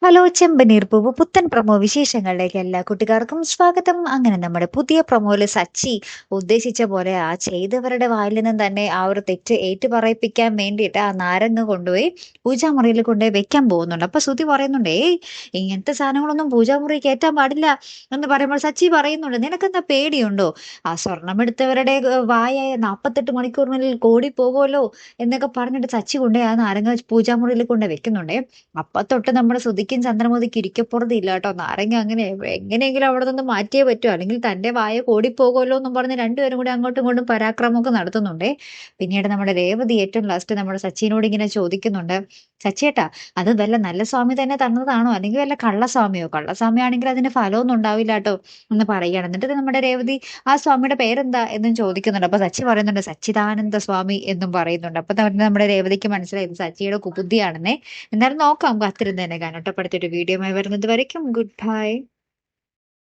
Hello ചെമ്പനീർ പൂവ് പുത്തൻ promo വിശേഷങ്ങളിലേക്ക് എല്ലാ കുട്ടികാർക്കും സ്വാഗതം. അങ്ങനെ നമ്മുടെ പുതിയ പ്രൊമോയില് സച്ചി ഉദ്ദേശിച്ച പോലെ ആ ചെയ്തവരുടെ വായിൽ നിന്നും തന്നെ ആ ഒരു തെറ്റ് ഏറ്റുപറയിപ്പിക്കാൻ വേണ്ടിയിട്ട് ആ നാരങ്ങ കൊണ്ടുപോയി പൂജാമുറിയിൽ കൊണ്ടുപോയി വെക്കാൻ പോകുന്നുണ്ട്. അപ്പൊ ശ്രുതി പറയുന്നുണ്ട്, ഇങ്ങനത്തെ സാധനങ്ങളൊന്നും പൂജാമുറി കയറ്റാൻ പാടില്ല എന്ന് പറയുമ്പോൾ സച്ചി പറയുന്നുണ്ട്, നിനക്കെന്താ പേടിയുണ്ടോ? ആ സ്വർണം എടുത്തവരുടെ വായ 48 മണിക്കൂറിനുള്ളിൽ കോടി പോകുമല്ലോ എന്നൊക്കെ പറഞ്ഞിട്ട് സച്ചി കൊണ്ടുപോയി ആ നാരങ്ങ പൂജാമുറിയിൽ കൊണ്ടുപോയി വെക്കുന്നുണ്ടേ. അപ്പൊ തൊട്ട് നമ്മുടെ ശ്രുതിക്കും ചന്ദ്രമതിക്കും ഇരിക്കപ്പുറതില്ല കേട്ടോ. നാരങ്ങ അങ്ങനെ എങ്ങനെയെങ്കിലും അവിടെ നിന്ന് മാറ്റിയേ പറ്റൂ, അല്ലെങ്കിൽ തന്റെ വായ കോടിപ്പോകുമല്ലോ എന്നും പറഞ്ഞ് രണ്ടുപേരും കൂടി അങ്ങോട്ടും ഇങ്ങോട്ടും പരാക്രമമൊക്കെ നടത്തുന്നുണ്ടേ. പിന്നീട് നമ്മുടെ രേവതി ഏറ്റവും ലാസ്റ്റ് നമ്മുടെ സച്ചിനോട് ഇങ്ങനെ ചോദിക്കുന്നുണ്ട്, സച്ചിയേട്ടാ, അത് വല്ല നല്ല സ്വാമി തന്നെ തന്നതാണോ അല്ലെങ്കിൽ വല്ല കള്ളസ്വാമിയോ? കള്ളസ്വാമി ആണെങ്കിൽ അതിന് ഫലമൊന്നും ഉണ്ടാവില്ല കേട്ടോ എന്ന് പറയുകയാണ്. എന്നിട്ട് നമ്മുടെ രേവതി ആ സ്വാമിയുടെ പേരെന്താ എന്നും ചോദിക്കുന്നുണ്ട്. അപ്പൊ സച്ചി പറയുന്നുണ്ട്, സച്ചിദാനന്ദ സ്വാമി എന്നും പറയുന്നുണ്ട്. അപ്പൊ തന്നെ നമ്മുടെ രേവതിക്ക് മനസ്സിലായി ഇത് സച്ചിയുടെ കുബുദ്ധിയാണെന്നേ. എന്നാലും നോക്കാം, കാത്തിരുന്ന് തന്നെ കാണാം. ട്ടോ. അടുത്തൊരു വീഡിയോയുമായി വരുന്നത് വരയ്ക്കും ഗുഡ് ബൈ.